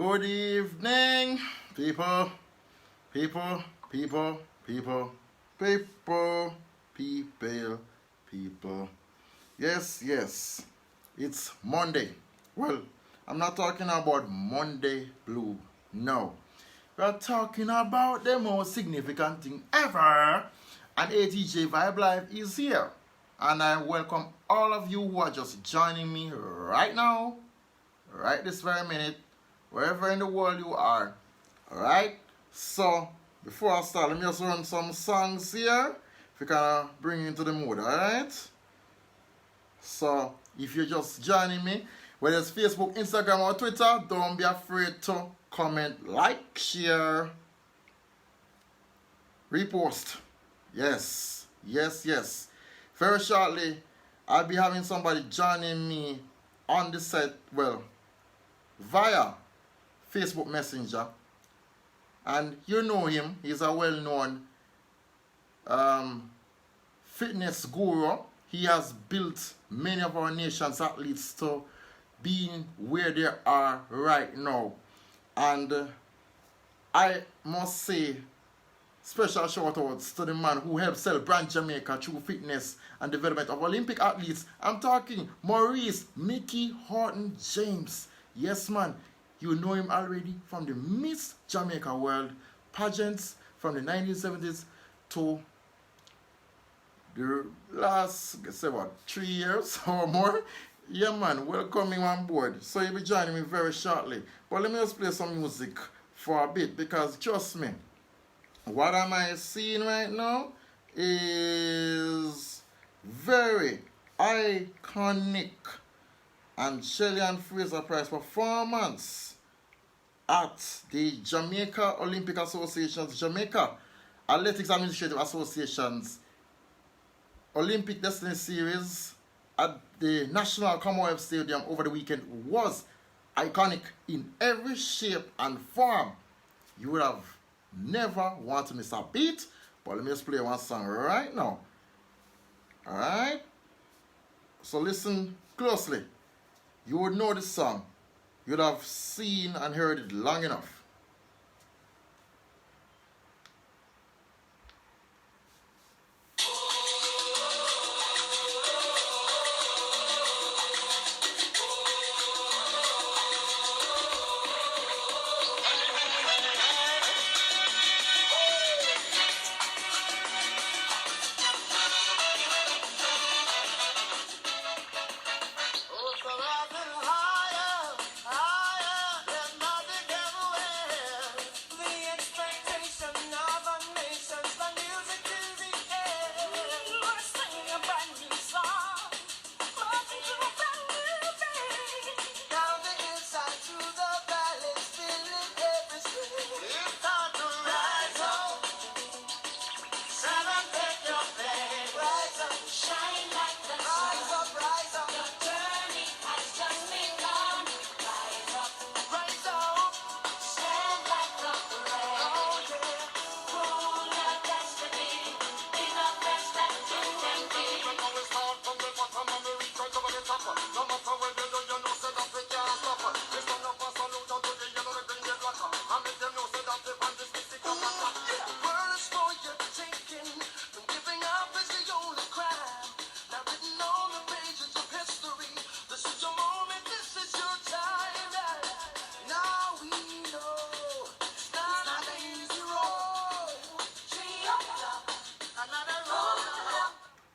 Good evening, people, people, people, people, people, people. Yes, it's Monday. Well, I'm not talking about Monday Blue, no. We're talking about the most significant thing ever. And ATJ Vibe Live is here. And I welcome all of you who are just joining me right now, right this very minute, wherever in the world you are. Alright? So, before I start, let me just run some songs here. If you can bring you into the mood, alright? So, if you're just joining me, whether it's Facebook, Instagram, or Twitter, don't be afraid to comment, like, share, repost. Yes. Very shortly, I'll be having somebody joining me on the set, well, via Facebook Messenger. And you know him, he's a well-known fitness guru. He has built many of our nation's athletes to being where they are right now. And I must say, special shout outs to the man who helped sell brand Jamaica through fitness and development of Olympic athletes. I'm talking Maurice Mickey Horton James. Yes, man, you know him already from the Miss Jamaica World pageants from the 1970s to the last, say what, 3 years or more. Yeah, man, welcome him on board. So he'll be joining me very shortly. But let me just play some music for a bit, because trust me, what am I seeing right now is very iconic and Shelly-Ann Fraser-Pryce performance at the Jamaica Olympic Association's Jamaica Athletics Administrative Association's Olympic Destiny Series at the National Commonwealth Stadium over the weekend was iconic in every shape and form. You would have never want to miss a beat. But let me just play one song right now. Alright? So listen closely. You would know this song. You'd have seen and heard it long enough.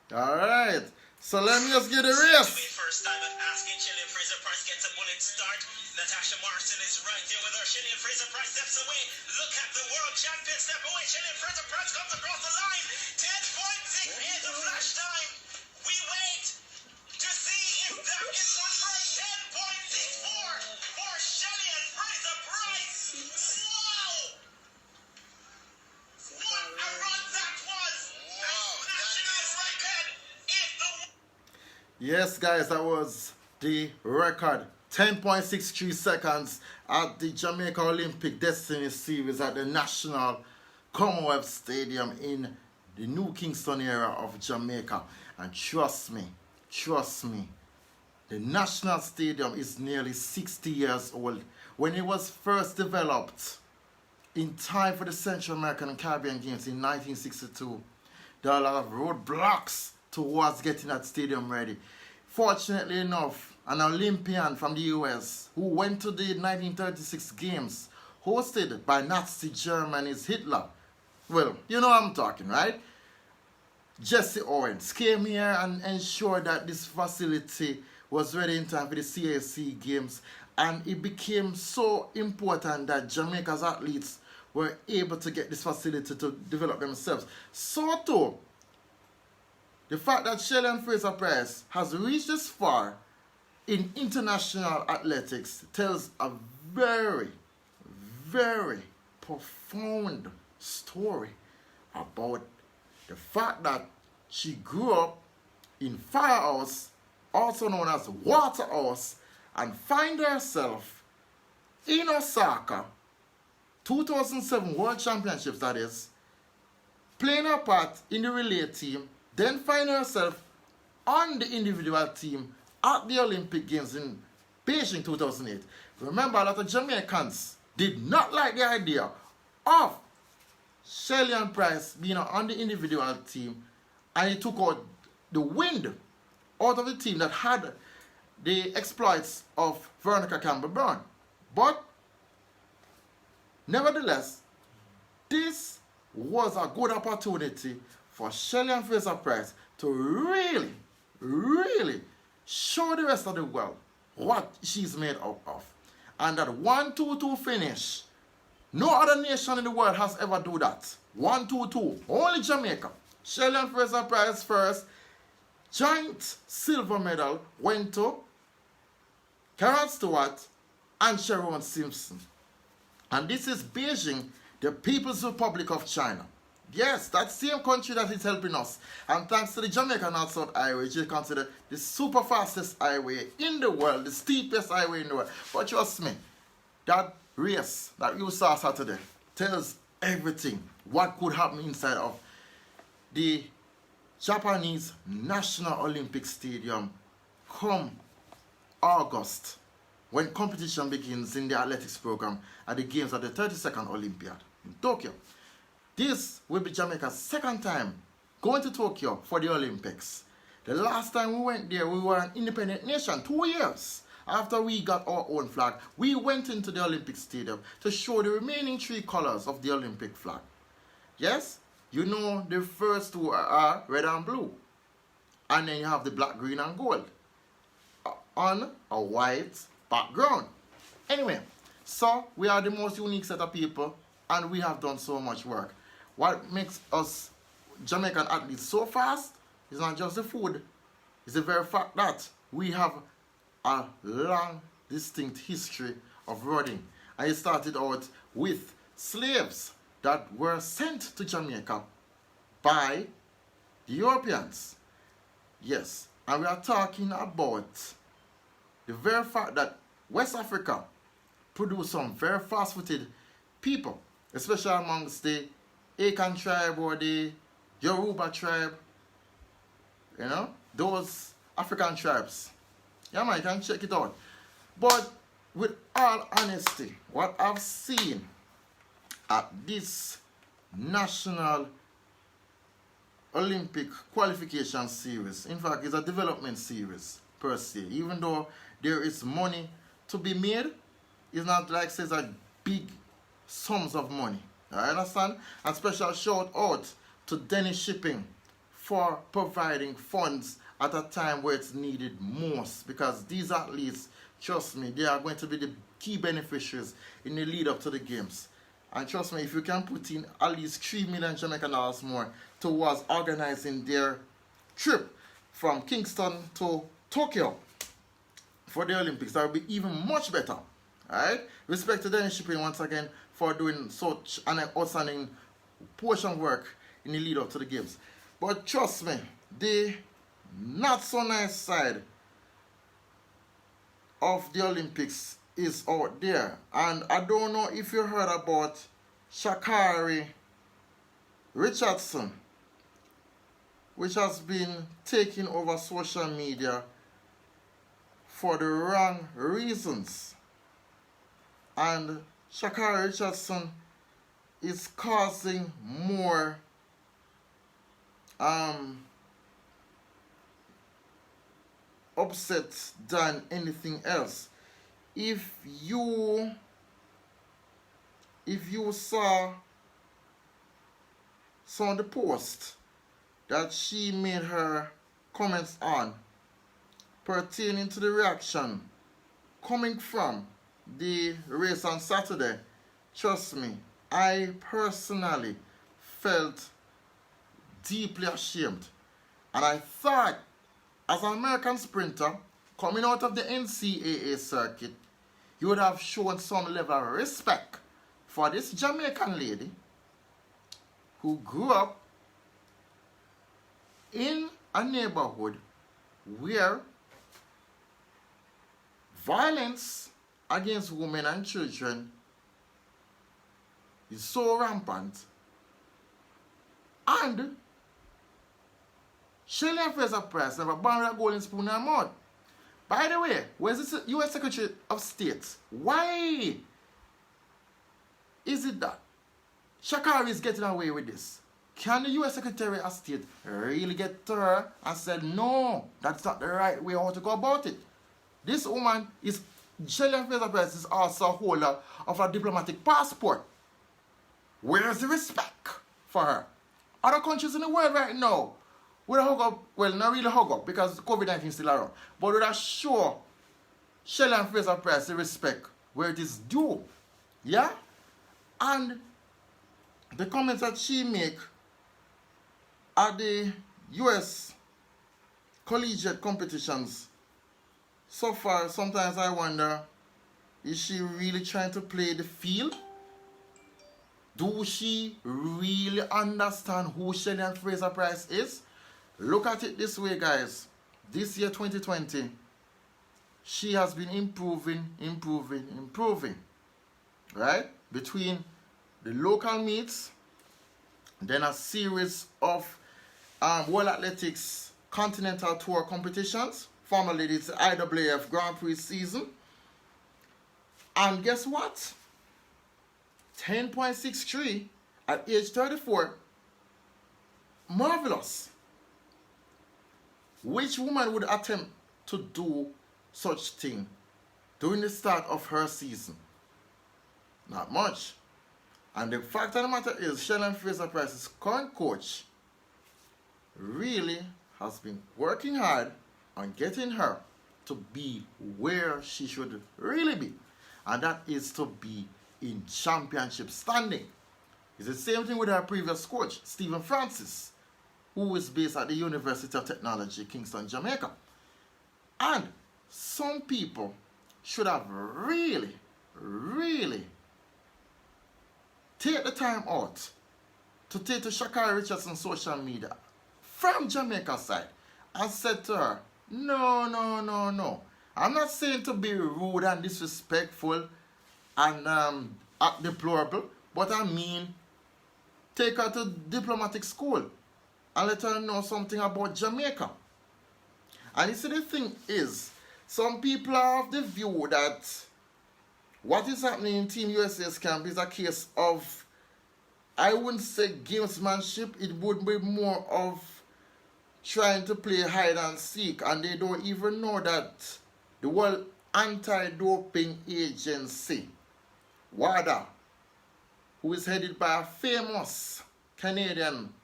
Alright, so let me just get a race. First time at asking Shelly-Ann Fraser-Pryce gets a bullet start. Natasha Morrison is right there with her. Shelly-Ann Fraser-Pryce steps away. Look at the world champion step away. Shelly-Ann Fraser-Pryce comes across the line. 10.6 is the flash time. We wait to see if that is confirmed. 10.64 for Shelly-Ann Fraser-Pryce. Wow! What a run that was! National record is the... Yes, guys, that was the record. 10.63 seconds at the Jamaica Olympic Destiny Series at the National Commonwealth Stadium in the New Kingston area of Jamaica. And trust me, The national stadium is nearly 60 years old. When it was first developed in time for the Central American and Caribbean Games in 1962, there are a lot of roadblocks towards getting that stadium ready. Fortunately enough, an Olympian from the US who went to the 1936 Games, hosted by Nazi Germany's Hitler, well, you know what I'm talking, right? Jesse Owens came here and ensured that this facility was ready in time for the CAC Games, and it became so important that Jamaica's athletes were able to get this facility to develop themselves. So too, the fact that Shelly-Ann Fraser-Pryce has reached this far in international athletics tells a very, very profound story about the fact that she grew up in Firehouse, also known as Waterhouse, and find herself in Osaka, 2007 World Championships that is, playing her part in the relay team, then find herself on the individual team at the Olympic Games in Beijing 2008. Remember, a lot of Jamaicans did not like the idea of Shelly-Ann Pryce being on the individual team, and it took out the wind out of the team that had the exploits of Veronica Campbell-Brown. But nevertheless, this was a good opportunity for Shelly-Ann Fraser-Pryce to really, really show the rest of the world what she's made up of. And that 1-2-2 finish, no other nation in the world has ever do that. 1-2-2, only Jamaica. Shelly-Ann Fraser-Pryce first. Joint silver medal went to Karen Stewart and Sharon Simpson. And this is Beijing, the People's Republic of China. Yes, that same country that is helping us. And thanks to the Jamaican North-South Highway, which is considered the super fastest highway in the world, the steepest highway in the world. But trust me, that race that you saw Saturday tells everything what could happen inside of the Japanese National Olympic Stadium come August, when competition begins in the athletics program at the Games of the 32nd Olympiad in Tokyo. This will be Jamaica's second time going to Tokyo for the Olympics. The last time we went there, we were an independent nation. 2 years after we got our own flag, we went into the Olympic Stadium to show the remaining 3 colors of the Olympic flag. Yes, you know the first 2 are red and blue. And then you have the black, green, and gold on a white background. Anyway, so we are the most unique set of people, and we have done so much work. What makes us Jamaican athletes so fast is not just the food, it's the very fact that we have a long, distinct history of running. And it started out with slaves that were sent to Jamaica by the Europeans. Yes, and we are talking about the very fact that West Africa produced some very fast-footed people, especially amongst the Akan tribe or the Yoruba tribe, you know, those African tribes. Yeah, man, you can check it out. But with all honesty, what I've seen at this National Olympic Qualification Series, in fact, it's a development series per se, even though there is money to be made, it's not like says a big sums of money. I understand? And special shout out to Dennis Shipping for providing funds at a time where it's needed most, because these athletes, trust me, they are going to be the key beneficiaries in the lead up to the games. And trust me, if you can put in at least $3 million Jamaican dollars more towards organizing their trip from Kingston to Tokyo for the Olympics, that would be even much better. Alright? Respect to Dennis Shipping once again for doing such an outstanding portion of work in the lead up to the games. But trust me, the not so nice side of the Olympics is out there. And I don't know if you heard about Sha'Carri Richardson, which has been taking over social media for the wrong reasons. And Sha'Carri Richardson is causing more upset than anything else. If you saw some of the posts that she made her comments on pertaining to the reaction coming from the race on Saturday, trust me, I personally felt deeply ashamed. And I thought, as an American sprinter coming out of the NCAA circuit, you would have shown some level of respect for this Jamaican lady who grew up in a neighborhood where violence against women and children is so rampant. And Shelly-Ann Fraser-Pryce never born with a golden spoon in her mouth. By the way, where's the U.S. Secretary of State? Why is it that Sha'Carri is getting away with this? Can the U.S. Secretary of State really get to her and say, no, that's not the right way how to go about it? This woman is, Shelly-Ann Fraser-Pryce is also a holder of a diplomatic passport. Where's the respect for her? Other countries in the world right now would hug up, well, not really hug up because COVID-19 is still around, but would show Shelly-Ann Fraser-Pryce the respect where it is due. Yeah? And the comments that she make at the US collegiate competitions, so far, sometimes I wonder, is she really trying to play the field? Do she really understand who Shelly-Ann Fraser-Pryce is? Look at it this way, guys. This year, 2020, she has been improving. Right? Between the local meets, then a series of World Athletics Continental Tour competitions. Formerly, it's the IAAF Grand Prix season. And guess what? 10.63 at age 34. Marvelous. Which woman would attempt to do such thing during the start of her season? Not much. And the fact of the matter is, Shelly-Ann Fraser-Pryce's current coach really has been working hard on getting her to be where she should really be. And that is to be in championship standing. It's the same thing with her previous coach, Stephen Francis, who is based at the University of Technology, Kingston, Jamaica. And some people should have really take the time out to take to Sha'Carri Richardson's social media from Jamaica side and said to her, no. I'm not saying to be rude and disrespectful and deplorable, but I mean take her to diplomatic school and let her know something about Jamaica. And you see, the thing is, some people are of the view that what is happening in Team USA's camp is a case of, I wouldn't say gamesmanship, it would be more of trying to play hide and seek, and they don't even know that the World Anti-Doping Agency, WADA, who is headed by a famous Canadian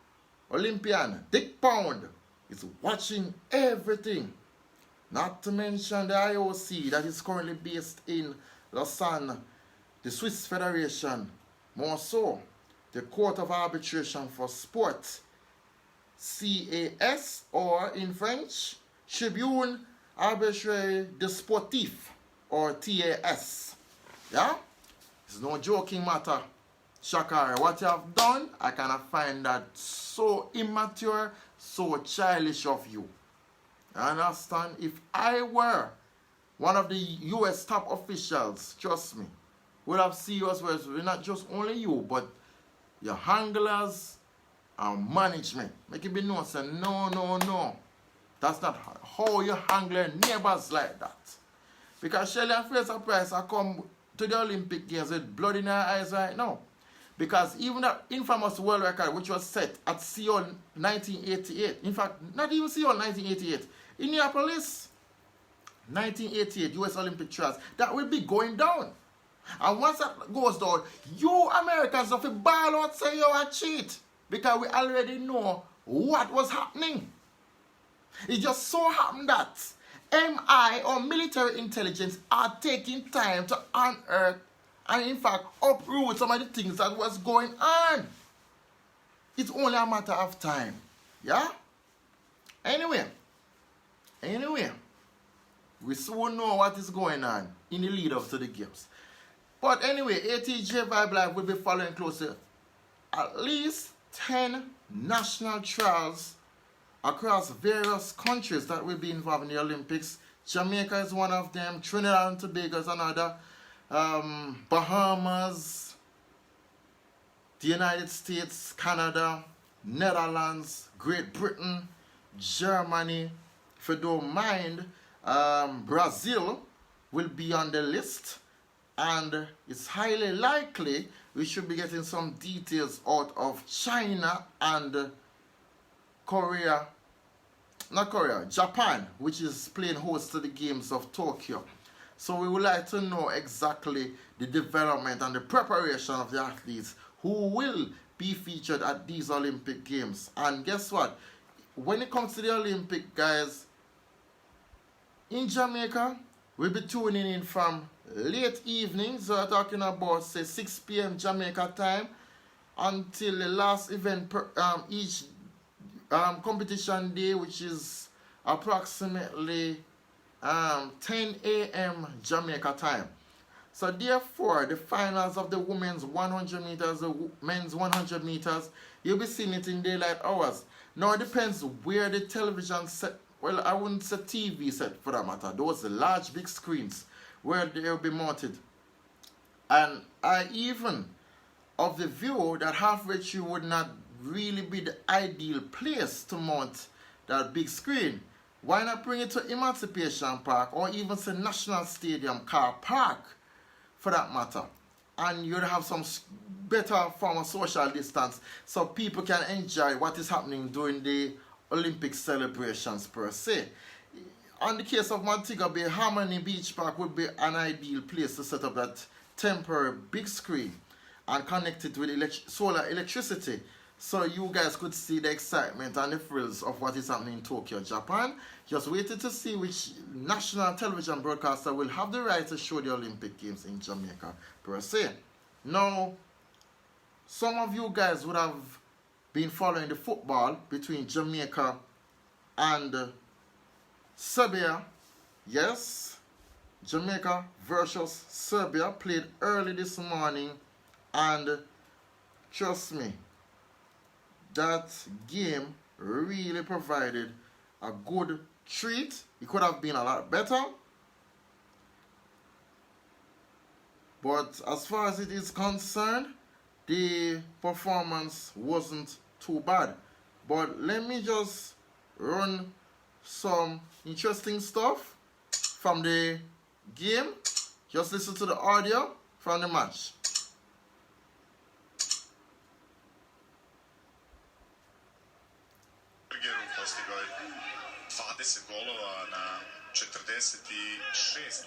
Olympian, Dick Pound, is watching everything. Not to mention the IOC that is currently based in Lausanne, the Swiss Federation, more so, the Court of Arbitration for Sport, CAS, or in French, Tribune Arbitraire de Sportif, or TAS. Yeah? It's no joking matter. Sha'Carri, what you have done, I kind of find that so immature, so childish of you. You understand? If I were one of the US top officials, trust me, would have serious words, not just only you, but your handlers and management. Make it be known, say, no. That's not how you handle your neighbors like that. Because Shelly and Fraser-Pryce are come to the Olympic Games with blood in their eyes right now. Because even that infamous world record which was set at Seoul 1988, in fact, not even Seoul 1988, Indianapolis 1988 US Olympic trials, that will be going down. And once that goes down, you Americans have to ball out say you are cheat. Because we already know what was happening. It just so happened that MI or military intelligence are taking time to unearth and in fact uproot some of the things that was going on. It's only a matter of time. Yeah? Anyway, we soon know what is going on in the lead up to the games. But anyway, ATJ Vibe Live will be following closely at least 10 national trials across various countries that will be involved in the Olympics. Jamaica is one of them, Trinidad and Tobago is another, Bahamas, the United States, Canada, Netherlands, Great Britain, Germany. If you don't mind, Brazil will be on the list, and it's highly likely we should be getting some details out of China and Japan, which is playing host to the Games of Tokyo. So we would like to know exactly the development and the preparation of the athletes who will be featured at these Olympic Games. And guess what? When it comes to the Olympic, guys, in Jamaica, we'll be tuning in from late evening, so we're talking about say 6 p.m. Jamaica time, until the last event each competition day, which is approximately 10 a.m. Jamaica time. So therefore, the finals of the women's 100 meters, the men's 100 meters, you'll be seeing it in daylight hours. Now it depends where the television set, well, I wouldn't say TV set for that matter, those large big screens where they'll be mounted. And I even of the view that halfway through would not really be the ideal place to mount that big screen. Why not bring it to Emancipation Park or even say National Stadium car park for that matter? And you'd have some better form of social distance so people can enjoy what is happening during the Olympic celebrations per se. On the case of Montego Bay, Harmony Beach Park would be an ideal place to set up that temporary big screen and connect it with solar electricity, so you guys could see the excitement and the thrills of what is happening in Tokyo, Japan. Just waiting to see which national television broadcaster will have the right to show the Olympic Games in Jamaica per se. Now, some of you guys would have been following the football between Jamaica and Serbia. Yes, Jamaica versus Serbia played early this morning, and trust me, that game really provided a good treat. It could have been a lot better, but as far as it is concerned, the performance wasn't too bad. But let me just run some interesting stuff from the game. Just listen to the audio from the match. Postigao 20 golova na 46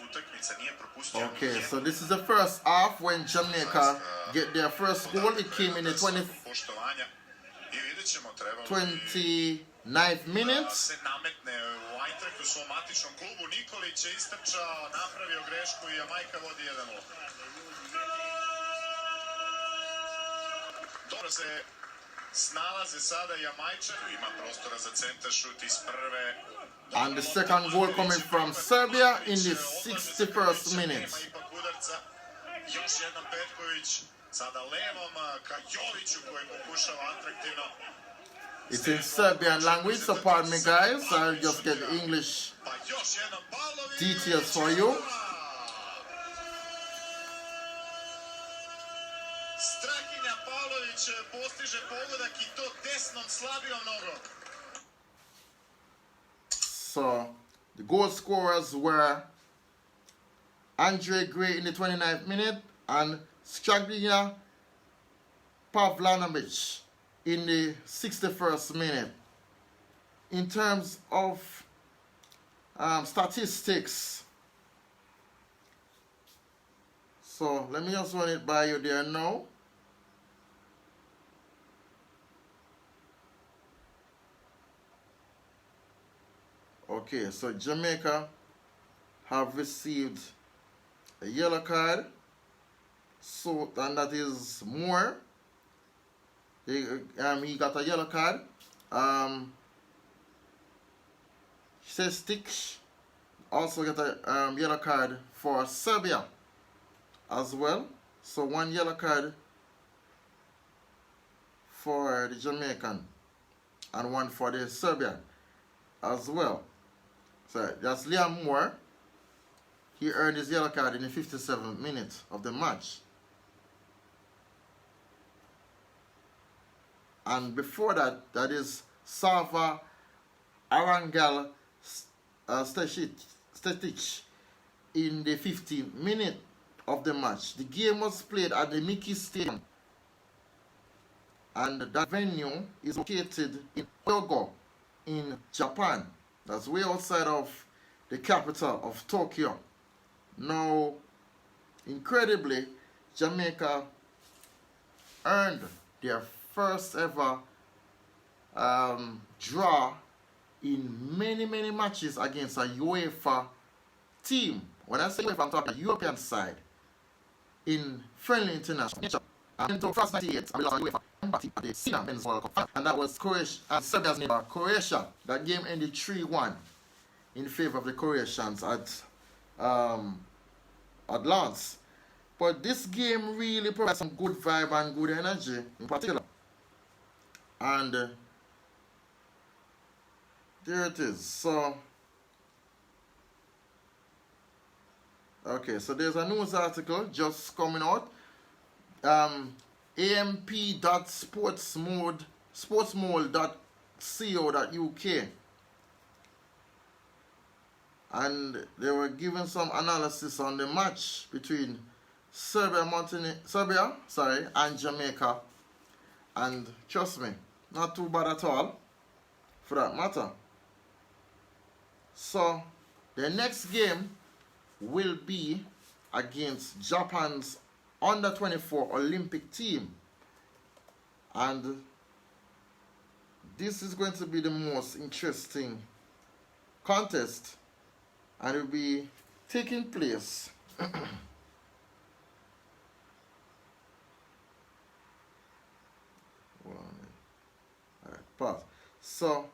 utakmica, nije propustio. Okay, so this is the first half when Jamaica get their first goal. It came in the 29th minute. Se nametne u Eintrachtu u svom matičnom klubu. Nikolić je istrčao, napravio grešku i Jamajka vodi 1-0. Dobro se snalaze sada Jamajčani. Ima prostora za centar šut iz prve. And the second goal coming from Serbia in the 61st minute. Još jedan Petković, sada levom ka Joviću koji pokušava atraktivno. It's in Serbian language, so pardon me guys, I'll just get the English details for you. Strahinja Pavlović postiže pogodak i to desnom slabijom nogom. So the goal scorers were Andre Gray in the 29th minute, and Skaglia Pavlanovic in the 61st minute. In terms of statistics, so let me just run it by you there now. Okay, so Jamaica have received a yellow card, so and that is more. He got a yellow card. Stitch also got a yellow card for Serbia as well. So one yellow card for the Jamaican and one for the Serbia as well. So that's Liam Moore. He earned his yellow card in the 57th minute of the match. And before that, that is Sava Arangal Stetich in the 15th minute of the match. The game was played at the Miki Stadium, and that venue is located in Kyoto in Japan. That's way outside of the capital of Tokyo. Now, incredibly, Jamaica earned their first ever draw in many matches against a UEFA team. When I say UEFA, I'm talking European side in friendly international. And in France 98, I lost UEFA at the Senior Men's World Cup, and that was Croatia and Serbia's neighbor Croatia. That game ended 3-1 in favor of the Croatians at Lens. But this game really provides some good vibe and good energy in particular. And there it is. So okay, so there's a news article just coming out. amp.sportsmole.co.uk, and they were giving some analysis on the match between Serbia and Jamaica, and trust me, not too bad at all for that matter. So the next game will be against Japan's under-24 Olympic team, and this is going to be the most interesting contest, and it will be taking place Alright, pause. So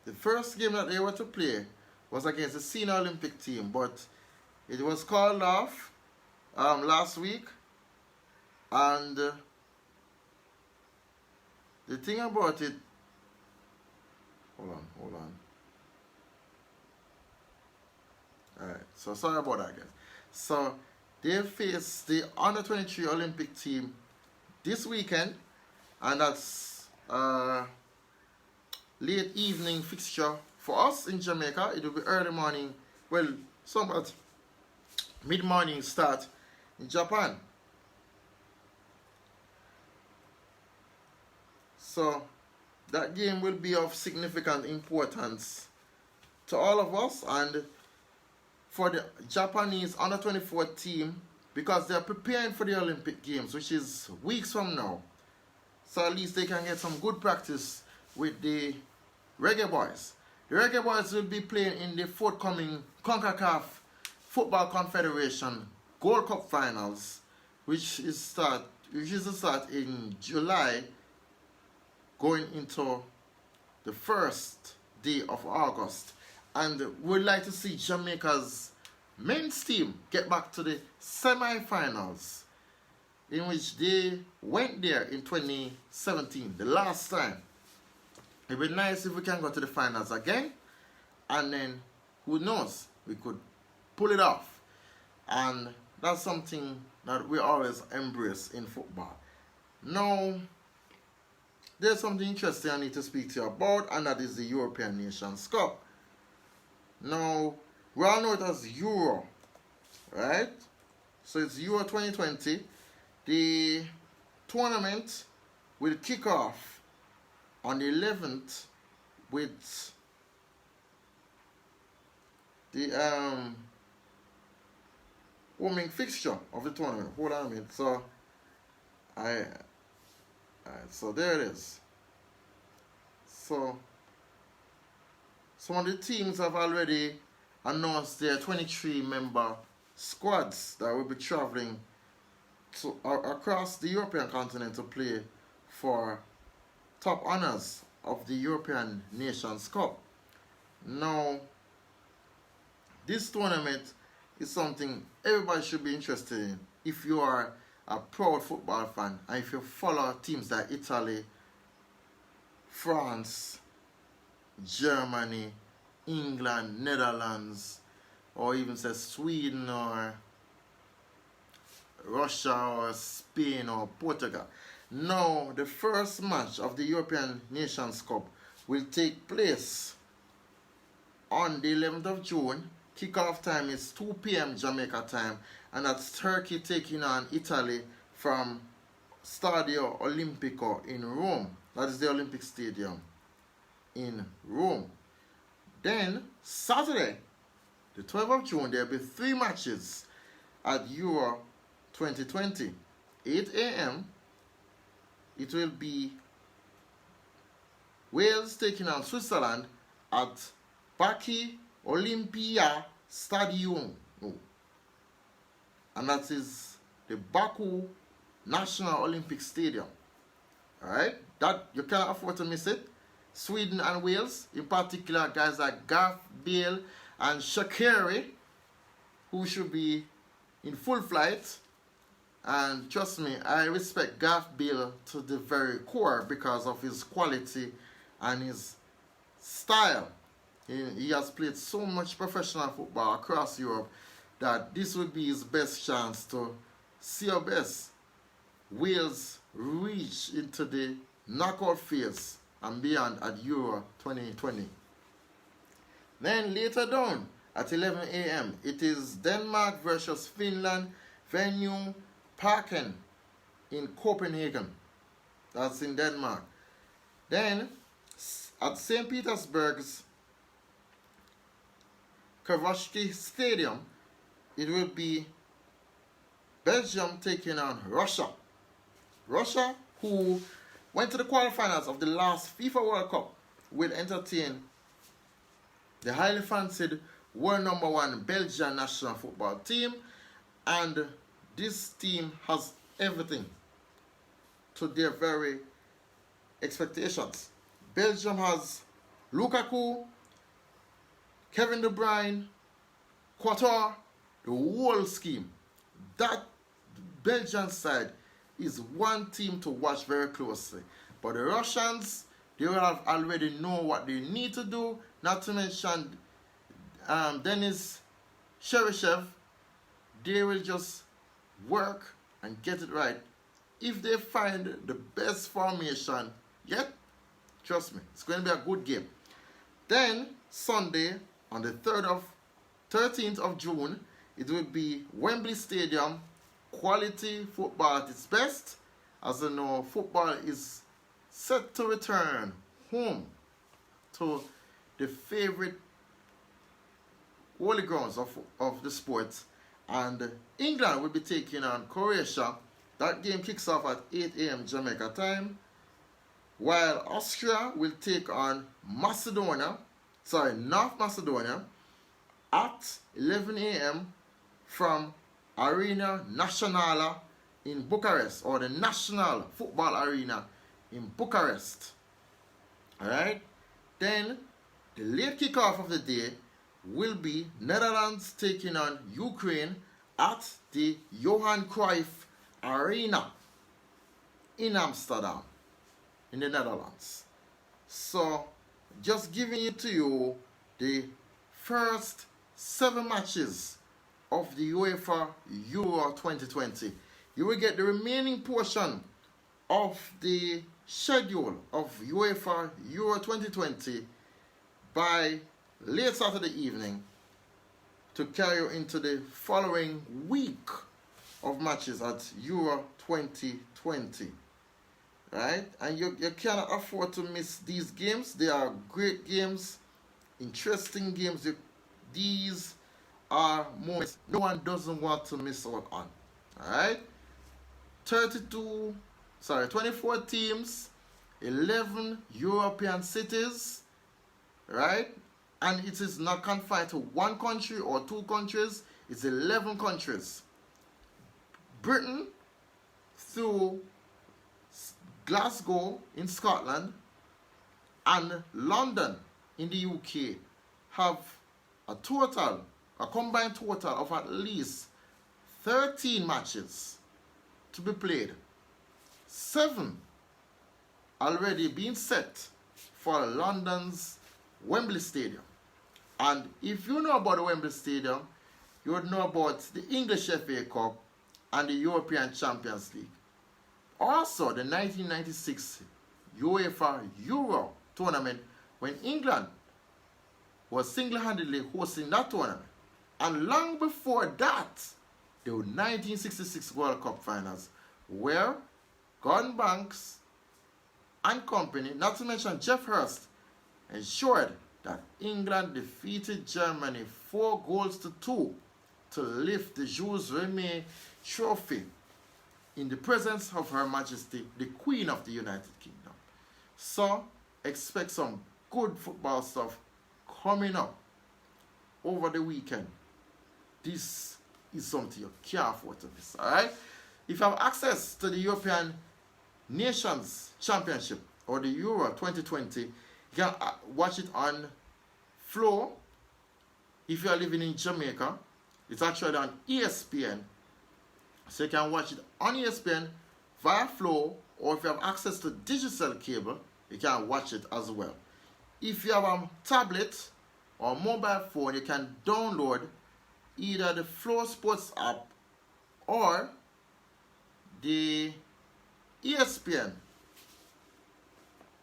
the first game that they were to play was against the senior Olympic team, but it was called off last week. And the thing about it, hold on. Alright, so sorry about that, guys. So they face the under-23 Olympic team this weekend, and that's late evening fixture for us in Jamaica. It will be early morning, well, somewhat mid-morning start in Japan. So that game will be of significant importance to all of us, and for the Japanese under-24 team, because they're preparing for the Olympic Games, which is weeks from now. So at least they can get some good practice with the Reggae Boys. The Reggae Boys will be playing in the forthcoming CONCACAF Football Confederation Gold Cup Finals, which is to start in July, going into the first day of August. And we'd like to see Jamaica's men's team get back to the semi-finals, in which they went there in 2017, the last time. It'd be nice if we can go to the finals again, and then who knows, we could pull it off. And that's something that we always embrace in football. Now, there's something interesting I need to speak to you about, and that is the European Nations Cup. Now, we all know it as Euro, right? So it's Euro 2020. The tournament will kick off on the 11th with the warming fixture of the tournament. Hold on a minute. So so there it is. So some of the teams have already announced their 23-member squads that will be traveling to across the European continent to play for top honors of the European Nations Cup. Now, this tournament is something everybody should be interested in if you are a proud football fan and if you follow teams like Italy, France, Germany, England, Netherlands, or even say Sweden or Russia or Spain or Portugal. Now, the first match of the European Nations Cup will take place on the 11th of June. Kickoff time is 2 p.m. Jamaica time, and that's Turkey taking on Italy from Stadio Olimpico in Rome. That is the Olympic Stadium in Rome. Then, Saturday, the 12th of June, there will be 3 matches at Euro 2020. 8 a.m. it will be Wales taking on Switzerland at Baki Olympia Stadium. And that is the Baku National Olympic Stadium. Alright? That you cannot afford to miss it. Sweden and Wales, in particular guys like Gareth Bale and Shaqiri, who should be in full flight. And trust me, I respect Gareth Bale to the very core because of his quality and his style. He has played so much professional football across Europe that this would be his best chance to see our best Wales reach into the knockout phase and beyond at Euro 2020. Then later down at 11 a.m. it is Denmark versus Finland, venue Parken in Copenhagen. That's in Denmark. Then at St. Petersburg's Kavashki Stadium, it will be Belgium taking on Russia. Russia, who went to the qualifiers of the last FIFA World Cup, will entertain the highly fancied world #1 Belgian national football team, and this team has everything to their very expectations. Belgium has Lukaku, Kevin De Bruyne, Qatar, the whole scheme. That Belgian side is one team to watch very closely. But the Russians, they will have already know what they need to do, not to mention Denis Cheryshev. They will just work and get it right. If they find the best formation yet, trust me, it's going to be a good game. Then Sunday, on the 13th of June, it will be Wembley Stadium. Quality football at its best. As you know, football is set to return home to the favorite holy grounds of the sport. And England will be taking on Croatia. That game kicks off at 8 a.m. Jamaica time. While Austria will take on North Macedonia at 11 a.m. from Arena Națională in Bucharest, or the National Football Arena in Bucharest. Alright? Then the late kickoff of the day will be Netherlands taking on Ukraine at the Johan Cruyff Arena in Amsterdam, in the Netherlands. So, just giving it to you the first 7 matches of the UEFA Euro 2020. You will get the remaining portion of the schedule of UEFA Euro 2020 by late Saturday evening to carry into the following week of matches at Euro 2020. Right? And you cannot afford to miss these games. They are great games, interesting games. These are moments no one doesn't want to miss out on. Alright? 24 teams, 11 European cities, right? And it is not confined to one country or two countries, it's 11 countries. Britain, through Glasgow in Scotland, and London in the UK, have a combined total of at least 13 matches to be played. 7 already been set for London's Wembley Stadium. And if you know about the Wembley Stadium, you would know about the English FA Cup and the European Champions League. Also, the 1996 UEFA Euro tournament, when England was single-handedly hosting that tournament. And long before that, the 1966 World Cup finals, where Gordon Banks and company, not to mention Jeff Hurst, ensured that England defeated Germany 4-2 to lift the Jules Rimet trophy in the presence of Her Majesty, the Queen of the United Kingdom. So, expect some good football stuff coming up over the weekend. This is something you can't afford to miss, alright? If you have access to the European Nations Championship or the Euro 2020, you can watch it on Flow. If you are living in Jamaica, it's actually on ESPN. So you can watch it on ESPN via Flow, or if you have access to digital cable, you can watch it as well. If you have a tablet or mobile phone, you can download either the Flow Sports app or the ESPN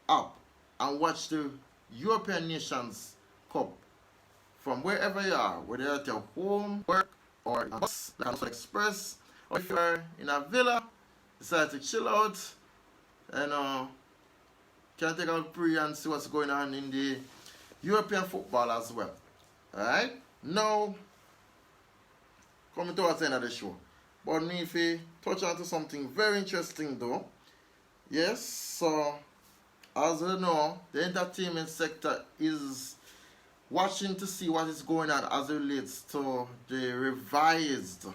app and watch the European Nations Cup from wherever you are, whether you're at your home, work, or a bus, like Amazon Express, or if you're in a villa, decide to chill out and can take a pre and see what's going on in the European football as well. Alright? Now, coming towards the end of the show. But me if we touch on to something very interesting though. Yes, so as you know, the entertainment sector is watching to see what is going on as it relates to the revised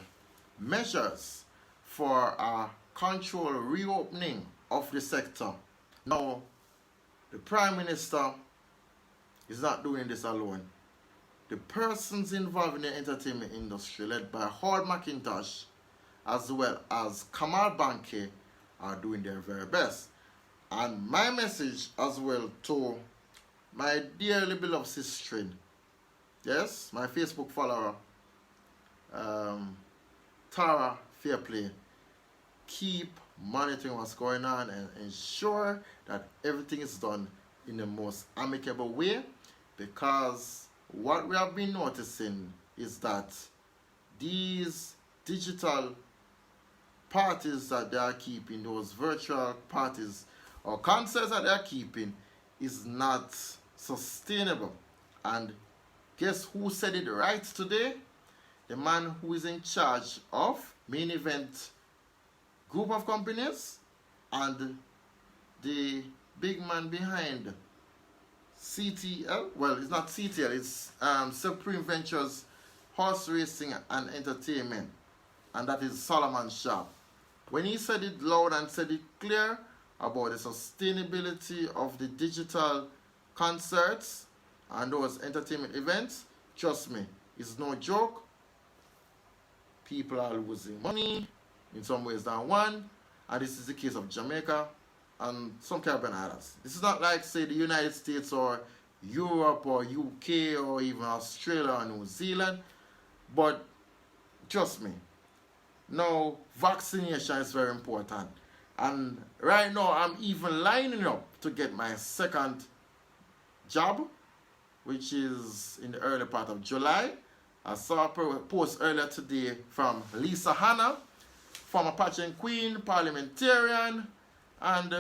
measures for a controlled reopening of the sector. Now, the Prime Minister is not doing this alone. The persons involved in the entertainment industry, led by Howard McIntosh, as well as Kamal Banke, are doing their very best. And my message as well to my dearly beloved sister, yes, my Facebook follower, Tara Fairplay, keep monitoring what's going on and ensure that everything is done in the most amicable way, because what we have been noticing is that these digital parties that they are keeping, those virtual parties or concerts that they are keeping, is not sustainable. And guess who said it right today? The man who is in charge of Main Event Group of Companies and the big man behind CTL. Well, it's not CTL, it's Supreme Ventures Horse Racing and Entertainment, and that is Solomon Sharp. When he said it loud and said it clear about the sustainability of the digital concerts and those entertainment events, trust me, it's no joke. People are losing money in some ways than one, and this is the case of Jamaica and some Caribbean islands. This is not like, say, the United States or Europe or UK or even Australia or New Zealand, but trust me, now vaccination is very important, And right now, I'm even lining up to get my second job, which is in the early part of July. I saw a post earlier today from Lisa Hanna, former pageant queen, parliamentarian, and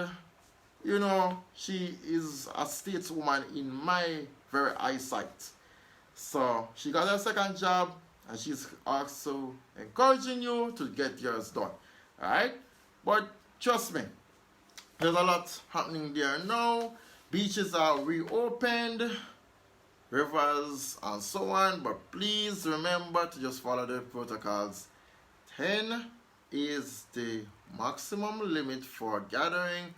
you know, she is a stateswoman in my very eyesight. So she got her second job, and she's also encouraging you to get yours done. Alright? But trust me, there's a lot happening there now. Beaches are reopened, rivers and so on, but please remember to just follow the protocols. 10 is the maximum limit for gathering.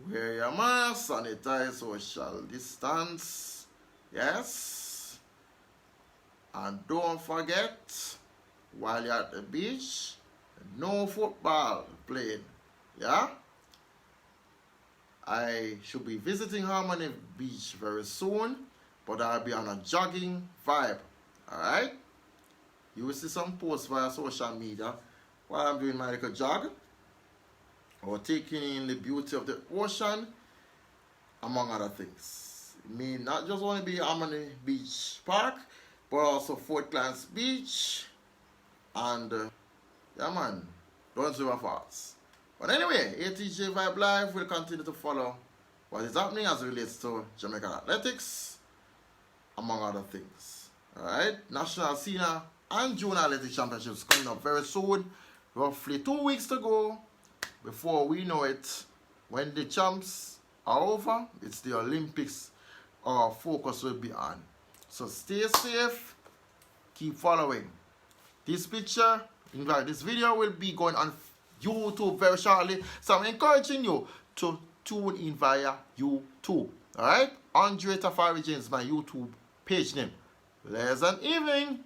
Wear your mask, sanitize, social distance. Yes. And don't forget, while you're at the beach, no football playing. Yeah? I should be visiting Harmony Beach very soon, but I'll be on a jogging vibe. Alright? You will see some posts via social media while I'm doing my little jog, or taking in the beauty of the ocean, among other things. It may not just only be Harmony Beach Park, but also Fort Clarence Beach, and yeah man, Don't River Falls. But anyway, ATJ Vibe Live will continue to follow what is happening as it relates to Jamaican athletics, among other things. Alright, National Senior and Junior Athletics Championships coming up very soon. Roughly 2 weeks to go. Before we know it, when the champs are over, it's the Olympics our focus will be on. So stay safe, keep following. This picture, in fact, this video will be going on YouTube very shortly. So I'm encouraging you to tune in via YouTube. Alright? Andre Tafari James, my YouTube page name. Pleasant evening.